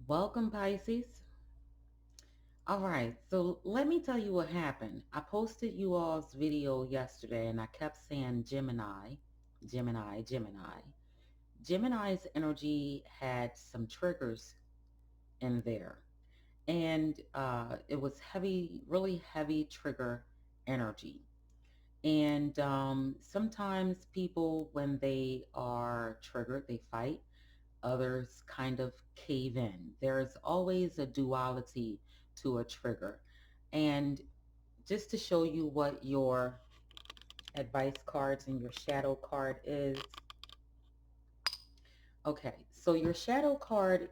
Welcome, Pisces. All right, so let me tell you what happened. I posted you all's video yesterday and I kept saying Gemini, Gemini, Gemini. Gemini's energy had some triggers in there, and it was heavy, really heavy trigger energy. And sometimes people, when they are triggered, they fight. Others kind of cave in. There's always a duality to a trigger. And just to show you what your advice cards and your shadow card is. Okay, so your shadow card,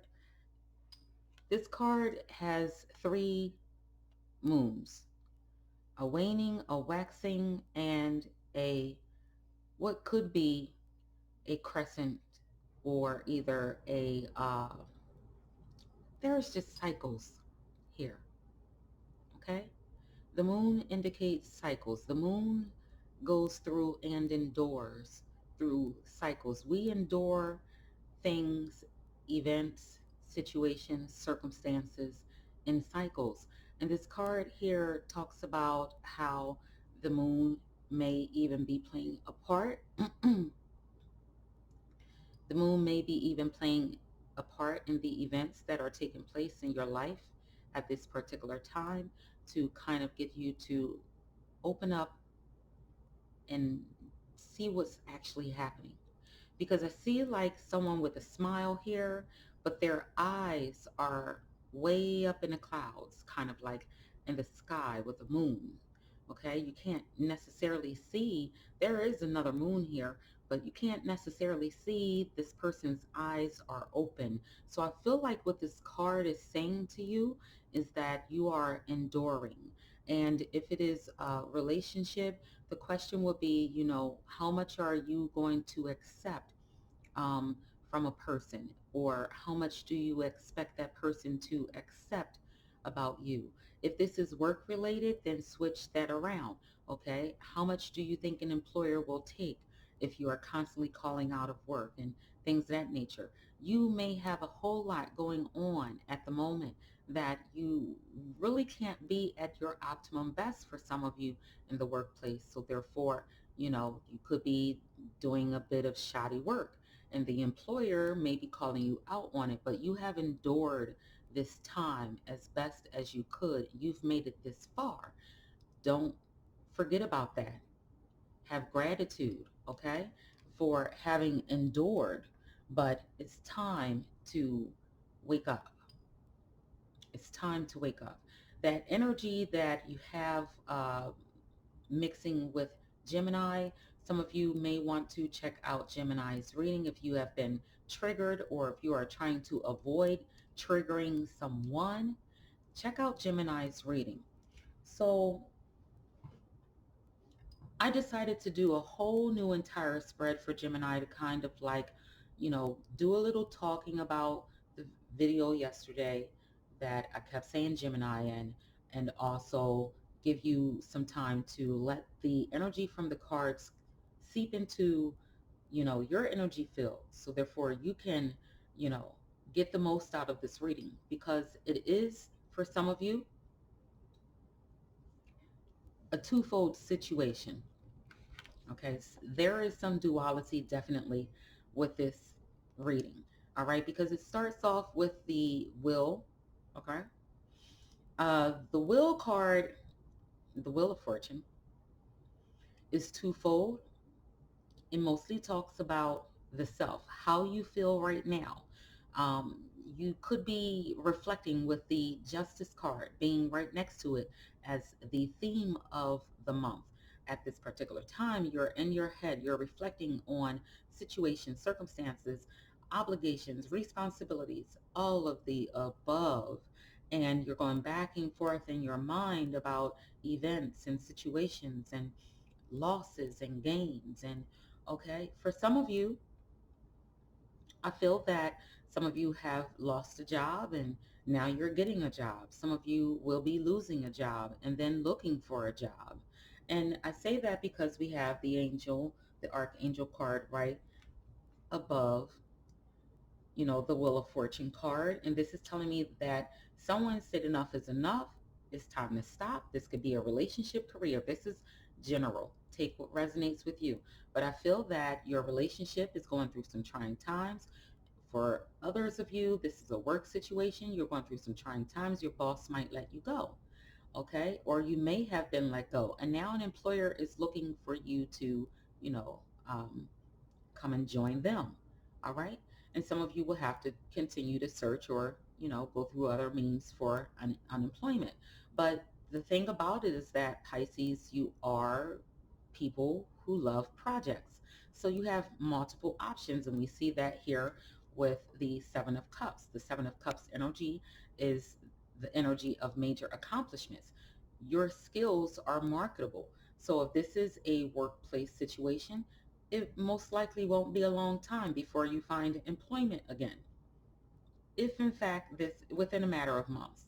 this card has three moons, a waning, a waxing, and a what could be a crescent, or either a there's just cycles here. Okay, the moon indicates cycles. The moon goes through and endures through cycles. We endure things, events, situations, circumstances in cycles. And this card here talks about how the moon may even be playing a part. The moon may be even playing a part in the events that are taking place in your life at this particular time, to kind of get you to open up and see what's actually happening. Because I see like someone with a smile here, but their eyes are way up in the clouds, kind of like in the sky with the moon. Okay, you can't necessarily see, there is another moon here, but you can't necessarily see this person's eyes are open. So I feel like what this card is saying to you is that you are enduring. And if it is a relationship, the question would be, how much are you going to accept um, from a person, or how much do you expect that person to accept about you? If this is work related, then switch that around. Okay, how much do you think an employer will take if you are constantly calling out of work and things of that nature? You may have a whole lot going on at the moment that you really can't be at your optimum best for some of you in the workplace. So therefore, you could be doing a bit of shoddy work, and the employer may be calling you out on it, but you have endured this time as best as you could. You've made it this far. Don't forget about that. Have gratitude, okay, for having endured, but it's time to wake up. It's time to wake up. That energy that you have mixing with Gemini, some of you may want to check out Gemini's reading if you have been triggered, or if you are trying to avoid triggering someone. Check out Gemini's reading. So I decided to do a whole new entire spread for Gemini to kind of like, do a little talking about the video yesterday that I kept saying Gemini in, and also give you some time to let the energy from the cards seep into, your energy field. So therefore you can, you know, get the most out of this reading, because it is, for some of you, a twofold situation. Okay, there is some duality definitely with this reading. All right, because it starts off with the will. Okay, the will card, the Wheel of Fortune, is twofold. It mostly talks about the self, how you feel right now. Um, you could be reflecting with the Justice card being right next to it as the theme of the month. At this particular time, you're in your head, you're reflecting on situations, circumstances, obligations, responsibilities, all of the above. And you're going back and forth in your mind about events and situations and losses and gains. And okay, for some of you, I feel that some of you have lost a job and now you're getting a job. Some of you will be losing a job and then looking for a job. And I say that because we have the angel, the archangel card right above the Wheel of Fortune card. And this is telling me that someone said enough is enough. It's time to stop. This could be a relationship, career. This is general. Take what resonates with you. But I feel that your relationship is going through some trying times. For others of you, this is a work situation. You're going through some trying times. Your boss might let you go, okay? Or you may have been let go. And now an employer is looking for you to, you know, um, come and join them. All right. And some of you will have to continue to search or, go through other means for unemployment. But the thing about it is that Pisces, you are people who love projects. So you have multiple options. And we see that here with the Seven of Cups. The Seven of Cups energy is the energy of major accomplishments. Your skills are marketable. So if this is a workplace situation, it most likely won't be a long time before you find employment again. If in fact this, within a matter of months,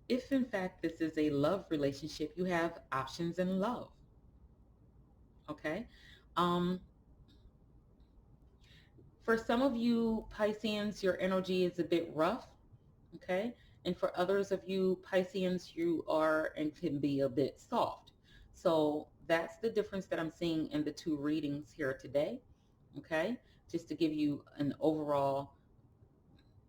if in fact this is a love relationship, you have options in love. Okay. Um, for some of you Pisceans, your energy is a bit rough. Okay. And for others of you Pisceans, you are and can be a bit soft. So that's the difference that I'm seeing in the two readings here today. Okay. Just to give you an overall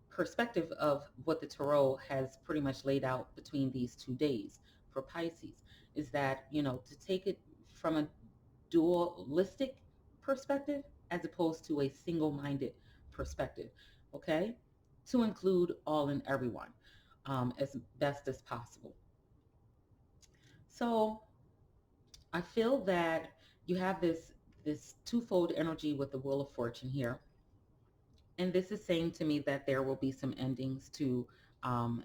perspective of what the tarot has pretty much laid out between these 2 days for Pisces is that, to take it from a dualistic perspective as opposed to a single-minded perspective, okay? To include all and everyone as best as possible. So I feel that you have this twofold energy with the Wheel of Fortune here. And this is saying to me that there will be some endings to um,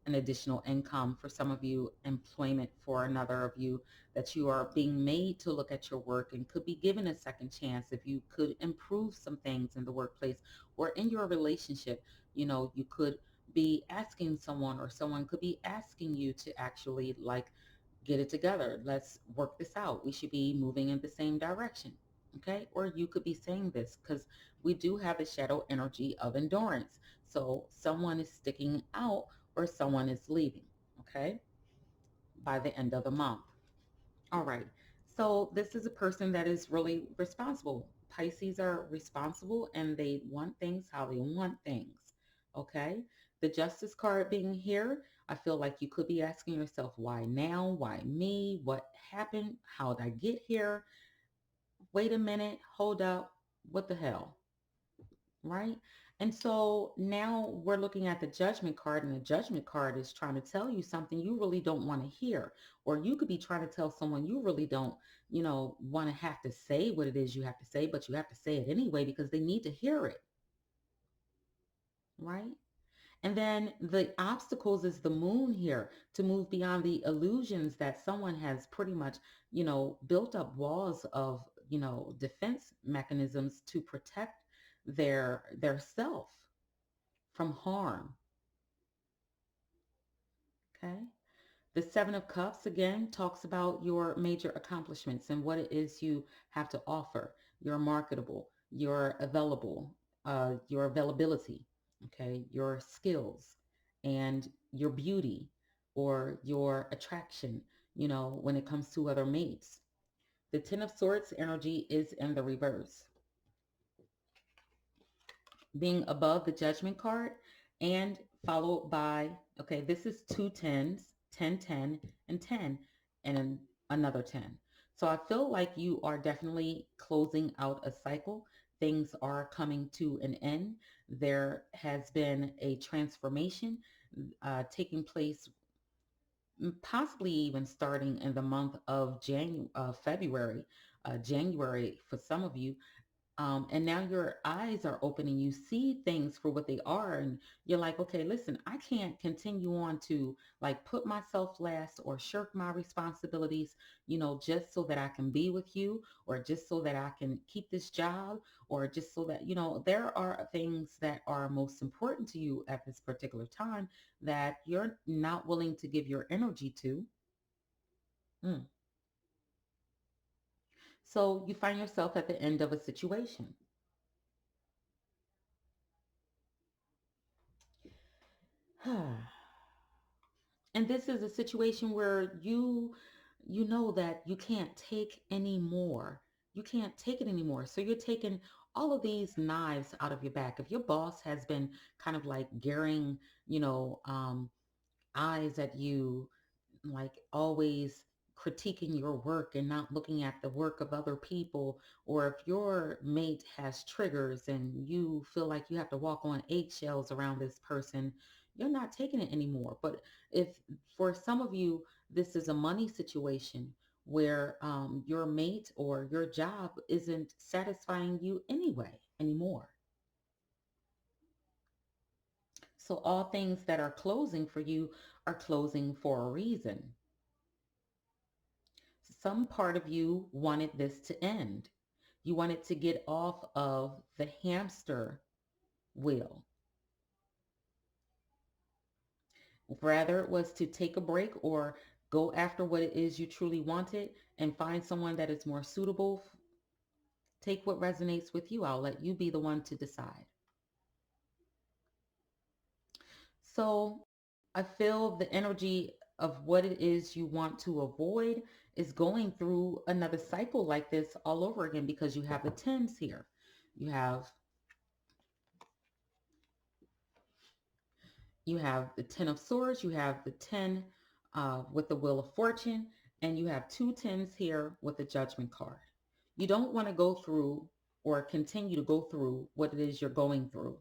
an additional income for some of you, employment for another of you, that you are being made to look at your work and could be given a second chance if you could improve some things in the workplace or in your relationship. You could be asking someone or someone could be asking you to actually like get it together. Let's work this out. We should be moving in the same direction. Okay. Or you could be saying this because we do have the shadow energy of endurance. So someone is sticking out or someone is leaving. Okay. By the end of the month. All right. So this is a person that is really responsible. Pisces are responsible and they want things how they want things. Okay. The Justice card being here, I feel like you could be asking yourself, why now? Why me? What happened? How did I get here? Wait a minute. Hold up. What the hell? Right? And so now we're looking at the Judgment card, and the Judgment card is trying to tell you something you really don't want to hear. Or you could be trying to tell someone you really don't, want to have to say what it is you have to say, but you have to say it anyway because they need to hear it. Right? And then the obstacles is the moon here to move beyond the illusions that someone has pretty much, built up walls of, defense mechanisms to protect their self from harm. Okay. The Seven of Cups again talks about your major accomplishments and what it is you have to offer. You're marketable, you're available, your availability, okay, your skills and your beauty or your attraction, when it comes to other mates. The Ten of Swords energy is in the reverse, being above the Judgment card and followed by, okay, this is two tens, 10, 10, and 10, and another 10. So I feel like you are definitely closing out a cycle. Things are coming to an end. There has been a transformation taking place, possibly even starting in the month of February, January for some of you, and now your eyes are open and you see things for what they are. And you're like, okay, listen, I can't continue on to like put myself last or shirk my responsibilities, just so that I can be with you or just so that I can keep this job or just so that, there are things that are most important to you at this particular time that you're not willing to give your energy to. Mm. So you find yourself at the end of a situation. And this is a situation where you know that you can't take any more. You can't take it anymore. So you're taking all of these knives out of your back. If your boss has been kind of like gearing, you know, eyes at you, like always critiquing your work and not looking at the work of other people, or if your mate has triggers and you feel like you have to walk on eggshells around this person, you're not taking it anymore. But if for some of you this is a money situation where your mate or your job isn't satisfying you anyway anymore, so all things that are closing for you are closing for a reason. Some part of you wanted this to end. You wanted to get off of the hamster wheel. Rather, it was to take a break or go after what it is you truly wanted and find someone that is more suitable. Take what resonates with you. I'll let you be the one to decide. So I feel the energy of what it is you want to avoid is going through another cycle like this all over again, because you have the tens here. You have you have the 10 of swords, you have the 10 with the wheel of fortune, and you have two tens here with the judgment card. You don't want to go through or continue to go through what it is you're going through.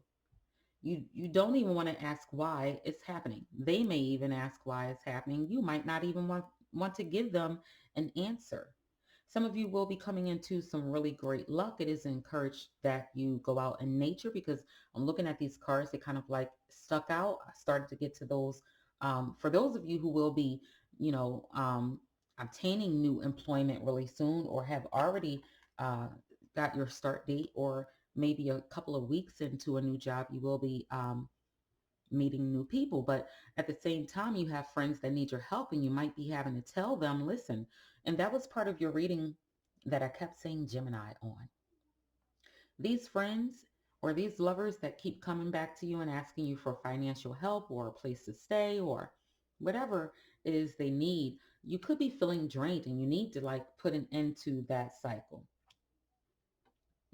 You don't even want to ask why it's happening. They may even ask why it's happening. You might not even want to give them an answer. Some of you will be coming into some really great luck. It is encouraged that you go out in nature, because I'm looking at these cards. They kind of like stuck out. I started to get to those. For those of you who will be, you know, obtaining new employment really soon, or have already uh, got your start date, or maybe a couple of weeks into a new job, you will be meeting new people. But at the same time, you have friends that need your help, and you might be having to tell them, listen. And that was part of your reading that I kept saying Gemini on. These friends or these lovers that keep coming back to you and asking you for financial help or a place to stay or whatever it is they need, you could be feeling drained and you need to like put an end to that cycle.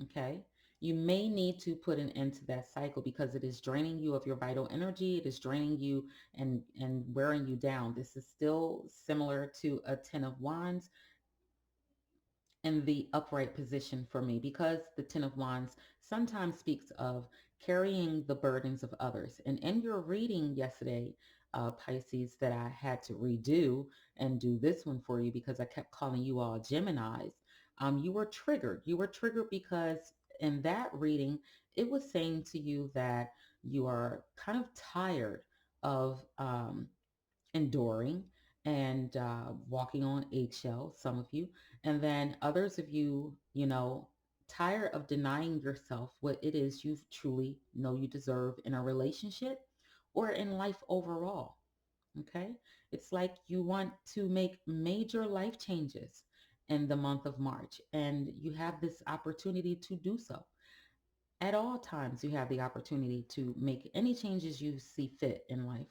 Okay. You may need to put an end to that cycle because it is draining you of your vital energy. It is draining you and wearing you down. This is still similar to a 10 of wands in the upright position for me, because the 10 of wands sometimes speaks of carrying the burdens of others. And in your reading yesterday, Pisces, that I had to redo and do this one for you because I kept calling you all Geminis, you were triggered. You were triggered because in that reading, it was saying to you that you are kind of tired of enduring and walking on eggshells, some of you. And then others of you, you know, tired of denying yourself what it is you truly know you deserve in a relationship or in life overall. Okay. It's like you want to make major life changes in the month of March, and you have this opportunity to do so. At all times, you have the opportunity to make any changes you see fit in life.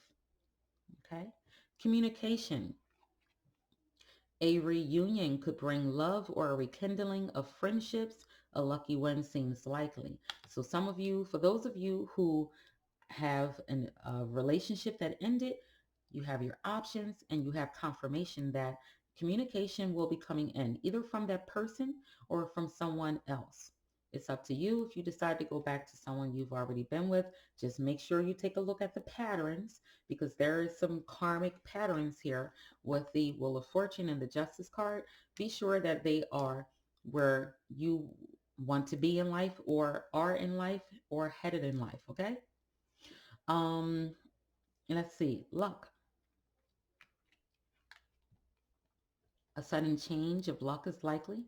Okay. Communication. A reunion could bring love or a rekindling of friendships. A lucky one seems likely. So some of you, for those of you who have a relationship that ended, you have your options and you have confirmation that communication will be coming in either from that person or from someone else. It's up to you. If you decide to go back to someone you've already been with, just make sure you take a look at the patterns, because there is some karmic patterns here with the Wheel of Fortune and the Justice card. Be sure that they are where you want to be in life or are in life or headed in life, okay? Um, let's see, luck. A sudden change of luck is likely.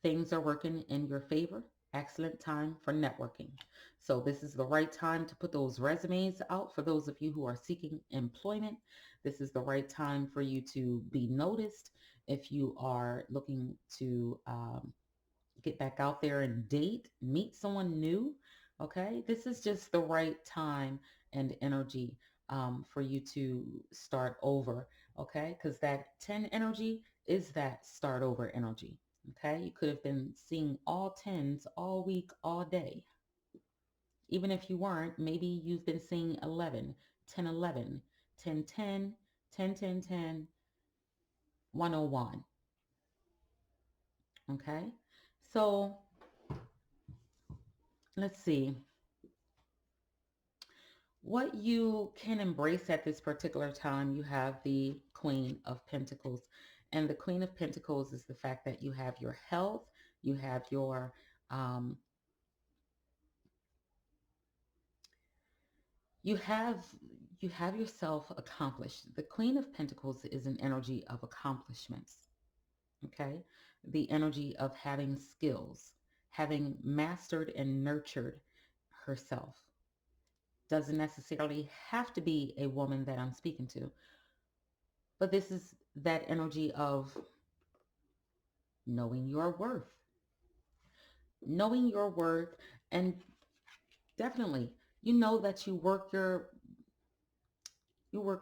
Things are working in your favor. Excellent time for networking. So this is the right time to put those resumes out for those of you who are seeking employment. This is the right time for you to be noticed if you are looking to get back out there and date, meet someone new. Okay, this is just the right time and energy for you to start over, okay? Because that 10 energy is that start over energy, okay? You could have been seeing all tens all week, all day. Even if you weren't, maybe you've been seeing 11, 10, 11, 10, 10, 10, 10, 10, 101, okay? So let's see what you can embrace at this particular time. You have the Queen of Pentacles, and the Queen of Pentacles is the fact that you have your health, you have your um, you have you have yourself accomplished. The Queen of Pentacles is an energy of accomplishments, okay? The energy of having skills, having mastered and nurtured herself. Doesn't necessarily have to be a woman that I'm speaking to, but this is that energy of knowing your worth, knowing your worth, and definitely you know that you work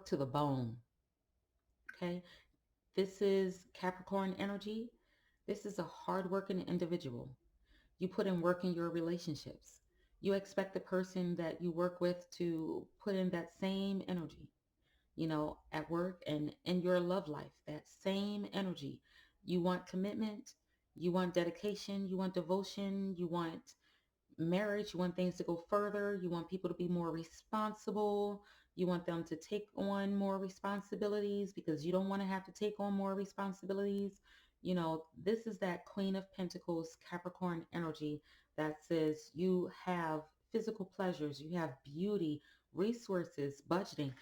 to the bone, okay? This is Capricorn energy. This is a hardworking individual. You put in work in your relationships. You expect the person that you work with to put in that same energy, at work and in your love life, that same energy. You want commitment, you want dedication, you want devotion, you want marriage, you want things to go further, you want people to be more responsible, you want them to take on more responsibilities because you don't want to have to take on more responsibilities. This is that Queen of Pentacles Capricorn energy that says you have physical pleasures, you have beauty, resources, budgeting.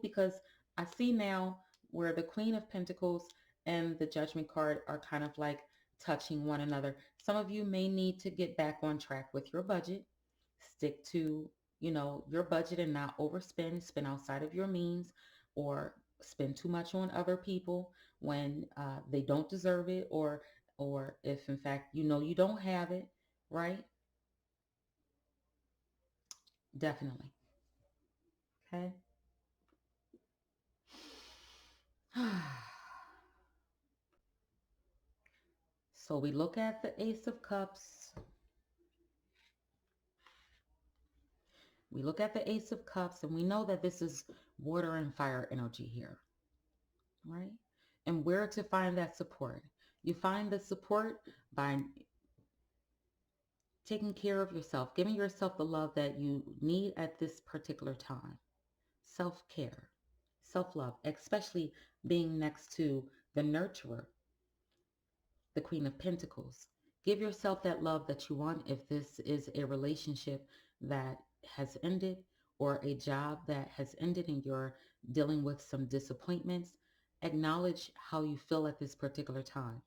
Because I see now where the Queen of Pentacles and the Judgment card are kind of like touching one another. Some of you may need to get back on track with your budget. Stick to, your budget and not overspend, spend outside of your means, or spend too much on other people when they don't deserve it, or if in fact you don't have it, right? Definitely. Okay. So we look at the Ace of Cups. We look at the Ace of Cups and we know that this is water and fire energy here, right? And where to find that support? You find the support by taking care of yourself, giving yourself the love that you need at this particular time. Self-care, self-love, especially being next to the nurturer, the Queen of Pentacles. Give yourself that love that you want. If this is a relationship that has ended or a job that has ended and you're dealing with some disappointments, acknowledge how you feel at this particular time.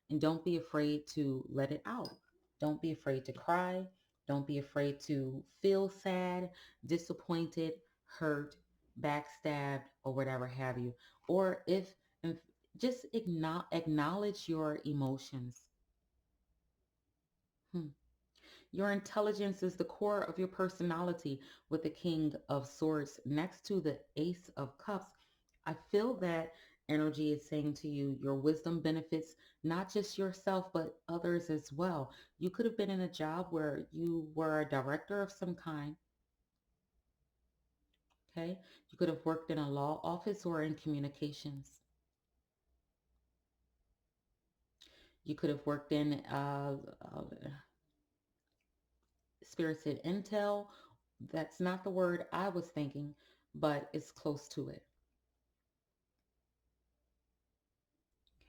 And don't be afraid to let it out. Don't be afraid to cry. Don't be afraid to feel sad, disappointed, hurt, backstabbed, or whatever have you. Or if just acknowledge your emotions. Hmm. Your intelligence is the core of your personality with the King of Swords next to the Ace of Cups. I feel that energy is saying to you, your wisdom benefits not just yourself, but others as well. You could have been in a job where you were a director of some kind, okay? You could have worked in a law office or in communications. You could have worked in spirited intel. That's not the word I was thinking, but it's close to it.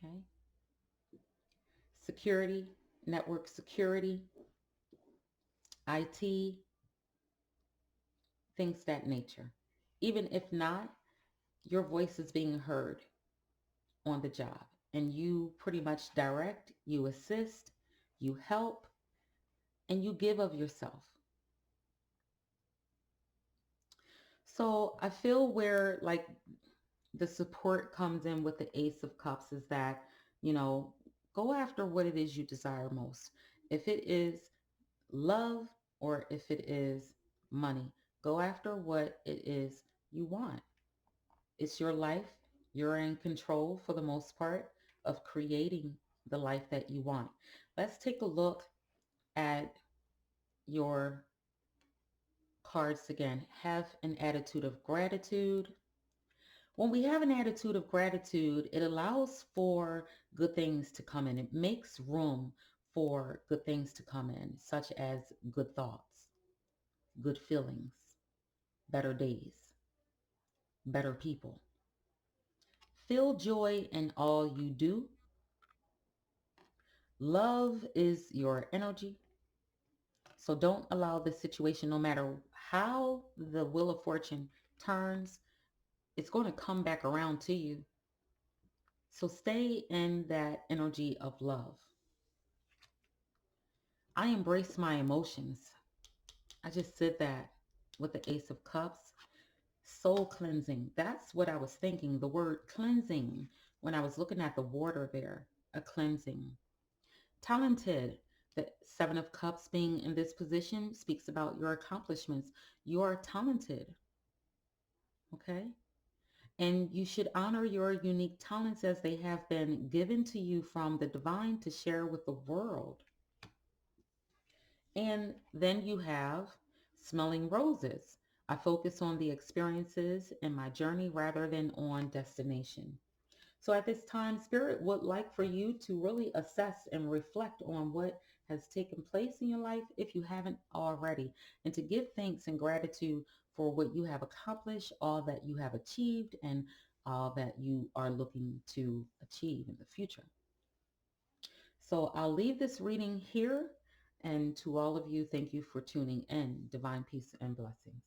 Okay. Security, network security, IT, things that nature. Even if not, your voice is being heard on the job and you pretty much direct, you assist, you help, and you give of yourself. So I feel where like the support comes in with the Ace of Cups is that, you know, go after what it is you desire most. If it is love or if it is money, go after what it is you want. It's your life. You're in control for the most part of creating the life that you want. Let's take a look at your cards again. Have an attitude of gratitude. When we have an attitude of gratitude, it allows for good things to come in. It makes room for good things to come in, such as good thoughts, good feelings, better days, better people. Feel joy in all you do. Love is your energy. So don't allow this situation, no matter how the wheel of fortune turns, it's going to come back around to you. So stay in that energy of love. I embrace my emotions. I just said that with the Ace of Cups. Soul cleansing. That's what I was thinking. The word cleansing when I was looking at the water there. A cleansing. Talented. The Seven of Cups being in this position speaks about your accomplishments. You are talented. Okay? And you should honor your unique talents as they have been given to you from the divine to share with the world. And then you have smelling roses. I focus on the experiences in my journey rather than on destination. So at this time, Spirit would like for you to really assess and reflect on what has taken place in your life if you haven't already, and to give thanks and gratitude for what you have accomplished, all that you have achieved, and all that you are looking to achieve in the future. So I'll leave this reading here. And to all of you, thank you for tuning in. Divine peace and blessings.